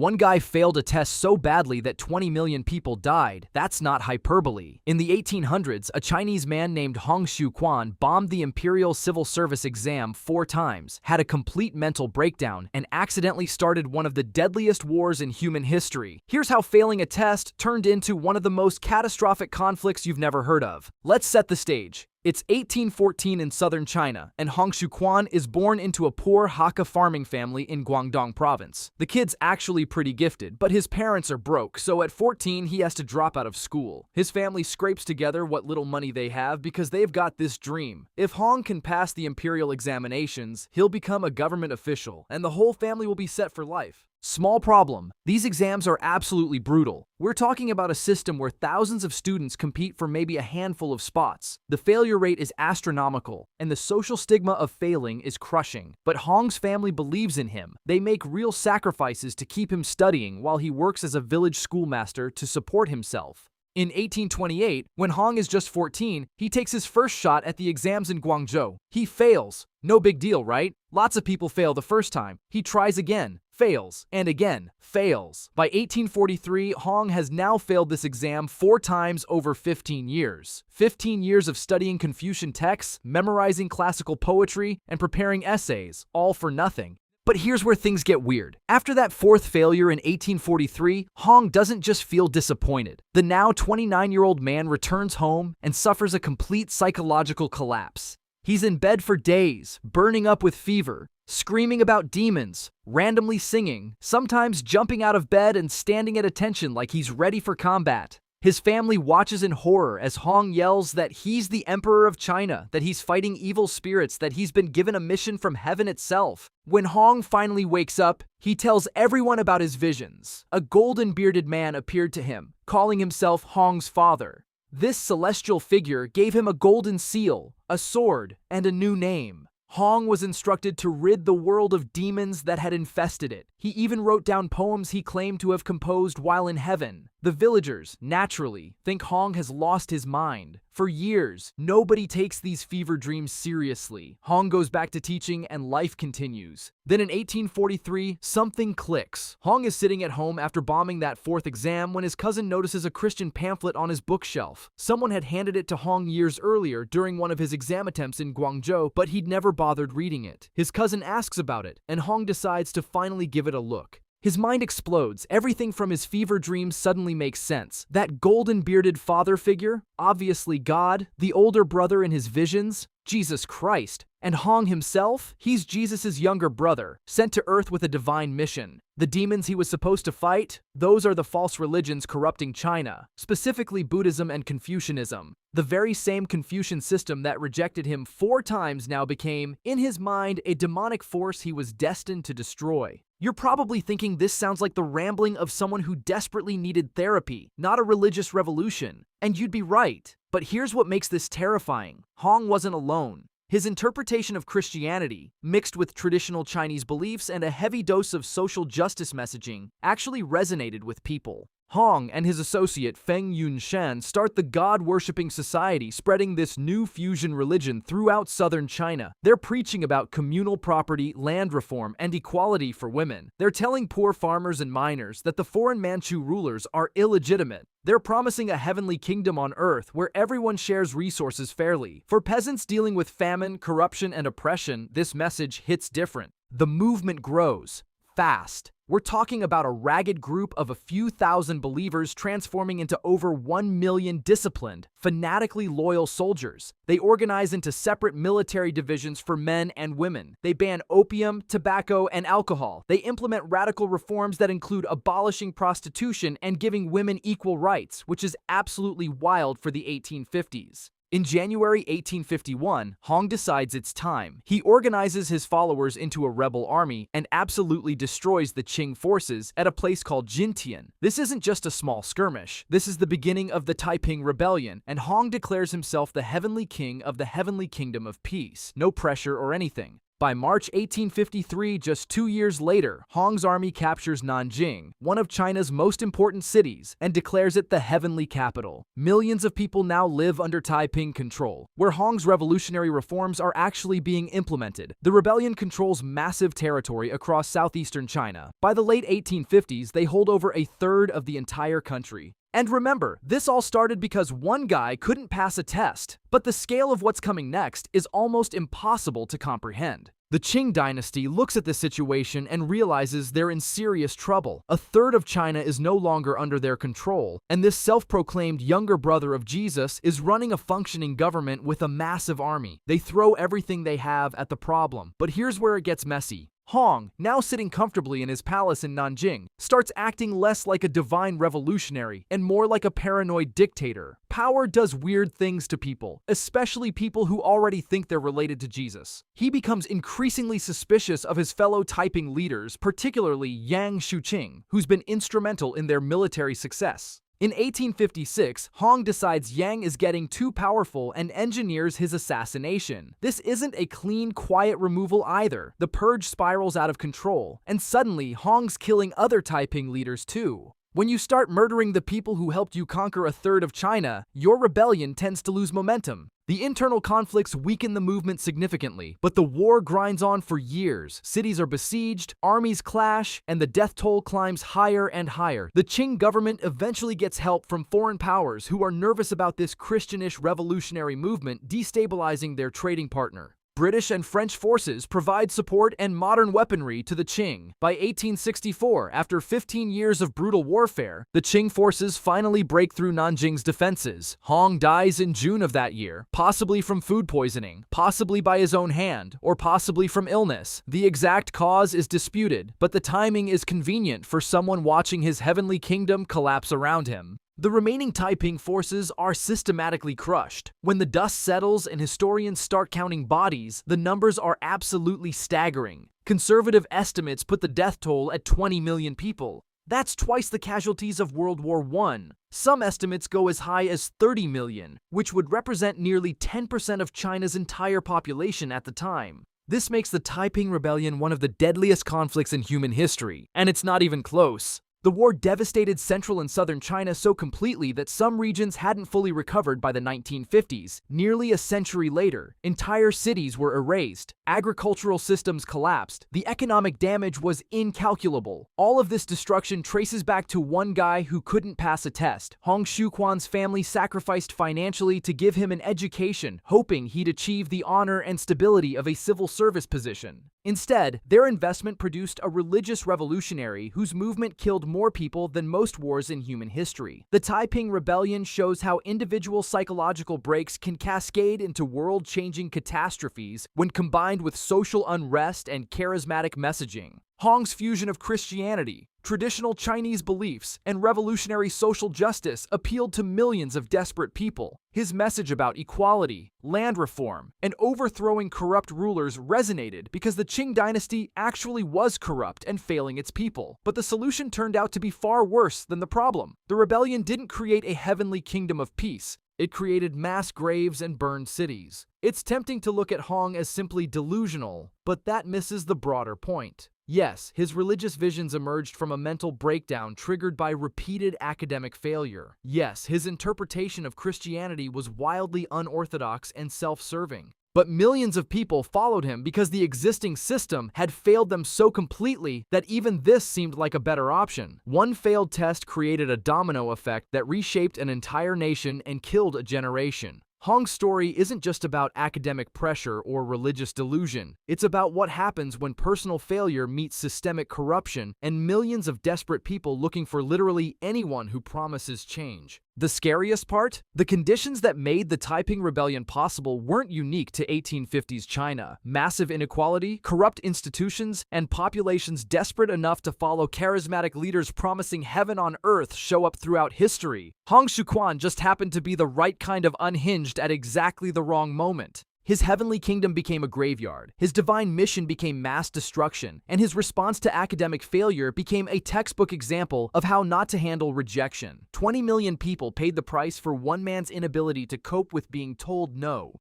One guy failed a test so badly that 20 million people died. That's not hyperbole. In the 1800s, a Chinese man named Hong Xiuquan bombed the Imperial Civil Service exam 4 times, had a complete mental breakdown, and accidentally started one of the deadliest wars in human history. Here's how failing a test turned into one of the most catastrophic conflicts you've never heard of. Let's set the stage. It's 1814 in southern China, and Hong Xiuquan is born into a poor Hakka farming family in Guangdong province. The kid's actually pretty gifted, but his parents are broke, so at 14 he has to drop out of school. His family scrapes together what little money they have because they've got this dream. If Hong can pass the imperial examinations, he'll become a government official, and the whole family will be set for life. Small problem. These exams are absolutely brutal. We're talking about a system where thousands of students compete for maybe a handful of spots. The failure rate is astronomical, and the social stigma of failing is crushing. But Hong's family believes in him. They make real sacrifices to keep him studying while he works as a village schoolmaster to support himself. In 1828, when Hong is just 14, he takes his first shot at the exams in Guangzhou. He fails. No big deal, right? Lots of people fail the first time. He tries again, fails, and again, fails. By 1843, Hong has now failed this exam 4 times over 15 years. 15 years of studying Confucian texts, memorizing classical poetry, and preparing essays, all for nothing. But here's where things get weird. After that 4th failure in 1843, Hong doesn't just feel disappointed. The now 29-year-old man returns home and suffers a complete psychological collapse. He's in bed for days, burning up with fever, screaming about demons, randomly singing, sometimes jumping out of bed and standing at attention like he's ready for combat. His family watches in horror as Hong yells that he's the Emperor of China, that he's fighting evil spirits, that he's been given a mission from heaven itself. When Hong finally wakes up, he tells everyone about his visions. A golden-bearded man appeared to him, calling himself Hong's father. This celestial figure gave him a golden seal, a sword, and a new name. Hong was instructed to rid the world of demons that had infested it. He even wrote down poems he claimed to have composed while in heaven. The villagers, naturally, think Hong has lost his mind. For years, nobody takes these fever dreams seriously. Hong goes back to teaching and life continues. Then in 1843, something clicks. Hong is sitting at home after bombing that 4th exam when his cousin notices a Christian pamphlet on his bookshelf. Someone had handed it to Hong years earlier during one of his exam attempts in Guangzhou, but he'd never bothered reading it. His cousin asks about it, and Hong decides to finally give it a look. His mind explodes. Everything from his fever dreams suddenly makes sense. That golden-bearded father figure, obviously God, the older brother in his visions, Jesus Christ. And Hong himself, he's Jesus' younger brother, sent to Earth with a divine mission. The demons he was supposed to fight, those are the false religions corrupting China, specifically Buddhism and Confucianism. The very same Confucian system that rejected him 4 times now became, in his mind, a demonic force he was destined to destroy. You're probably thinking this sounds like the rambling of someone who desperately needed therapy, not a religious revolution. And you'd be right. But here's what makes this terrifying. Hong wasn't alone. His interpretation of Christianity, mixed with traditional Chinese beliefs and a heavy dose of social justice messaging, actually resonated with people. Hong and his associate Feng Yunshan start the God-worshipping society, spreading this new fusion religion throughout southern China. They're preaching about communal property, land reform, and equality for women. They're telling poor farmers and miners that the foreign Manchu rulers are illegitimate. They're promising a heavenly kingdom on earth where everyone shares resources fairly. For peasants dealing with famine, corruption, and oppression, this message hits different. The movement grows fast. We're talking about a ragged group of a few thousand believers transforming into over 1 million disciplined, fanatically loyal soldiers. They organize into separate military divisions for men and women. They ban opium, tobacco, and alcohol. They implement radical reforms that include abolishing prostitution and giving women equal rights, which is absolutely wild for the 1850s. In January 1851, Hong decides it's time. He organizes his followers into a rebel army and absolutely destroys the Qing forces at a place called Jintian. This isn't just a small skirmish. This is the beginning of the Taiping Rebellion, and Hong declares himself the heavenly king of the heavenly kingdom of peace. No pressure or anything. By March 1853, just 2 years later, Hong's army captures Nanjing, one of China's most important cities, and declares it the heavenly capital. Millions of people now live under Taiping control, where Hong's revolutionary reforms are actually being implemented. The rebellion controls massive territory across southeastern China. By the late 1850s, they hold over a third of the entire country. And remember, this all started because one guy couldn't pass a test. But the scale of what's coming next is almost impossible to comprehend. The Qing dynasty looks at this situation and realizes they're in serious trouble. A third of China is no longer under their control, and this self-proclaimed younger brother of Jesus is running a functioning government with a massive army. They throw everything they have at the problem. But here's where it gets messy. Hong, now sitting comfortably in his palace in Nanjing, starts acting less like a divine revolutionary and more like a paranoid dictator. Power does weird things to people, especially people who already think they're related to Jesus. He becomes increasingly suspicious of his fellow Taiping leaders, particularly Yang Shuqing, who's been instrumental in their military success. In 1856, Hong decides Yang is getting too powerful and engineers his assassination. This isn't a clean, quiet removal either. The purge spirals out of control, and suddenly Hong's killing other Taiping leaders too. When you start murdering the people who helped you conquer a third of China, your rebellion tends to lose momentum. The internal conflicts weaken the movement significantly, but the war grinds on for years. Cities are besieged, armies clash, and the death toll climbs higher and higher. The Qing government eventually gets help from foreign powers who are nervous about this Christianish revolutionary movement destabilizing their trading partner. British and French forces provide support and modern weaponry to the Qing. By 1864, after 15 years of brutal warfare, the Qing forces finally break through Nanjing's defenses. Hong dies in June of that year, possibly from food poisoning, possibly by his own hand, or possibly from illness. The exact cause is disputed, but the timing is convenient for someone watching his heavenly kingdom collapse around him. The remaining Taiping forces are systematically crushed. When the dust settles and historians start counting bodies, the numbers are absolutely staggering. Conservative estimates put the death toll at 20 million people. That's twice the casualties of World War I. Some estimates go as high as 30 million, which would represent nearly 10% of China's entire population at the time. This makes the Taiping Rebellion one of the deadliest conflicts in human history, and it's not even close. The war devastated central and southern China so completely that some regions hadn't fully recovered by the 1950s. Nearly a century later, entire cities were erased, agricultural systems collapsed, the economic damage was incalculable. All of this destruction traces back to one guy who couldn't pass a test. Hong Xiuquan's family sacrificed financially to give him an education, hoping he'd achieve the honor and stability of a civil service position. Instead, their investment produced a religious revolutionary whose movement killed more people than most wars in human history. The Taiping Rebellion shows how individual psychological breaks can cascade into world-changing catastrophes when combined with social unrest and charismatic messaging. Hong's fusion of Christianity, traditional Chinese beliefs, and revolutionary social justice appealed to millions of desperate people. His message about equality, land reform, and overthrowing corrupt rulers resonated because the Qing dynasty actually was corrupt and failing its people. But the solution turned out to be far worse than the problem. The rebellion didn't create a heavenly kingdom of peace. It created mass graves and burned cities. It's tempting to look at Hong as simply delusional, but that misses the broader point. Yes, his religious visions emerged from a mental breakdown triggered by repeated academic failure. Yes, his interpretation of Christianity was wildly unorthodox and self-serving. But millions of people followed him because the existing system had failed them so completely that even this seemed like a better option. One failed test created a domino effect that reshaped an entire nation and killed a generation. Hong's story isn't just about academic pressure or religious delusion. It's about what happens when personal failure meets systemic corruption and millions of desperate people looking for literally anyone who promises change. The scariest part? The conditions that made the Taiping Rebellion possible weren't unique to 1850s China. Massive inequality, corrupt institutions, and populations desperate enough to follow charismatic leaders promising heaven on earth show up throughout history. Hong Xiuquan just happened to be the right kind of unhinged at exactly the wrong moment. His heavenly kingdom became a graveyard, his divine mission became mass destruction, and his response to academic failure became a textbook example of how not to handle rejection. 20 million people paid the price for one man's inability to cope with being told no.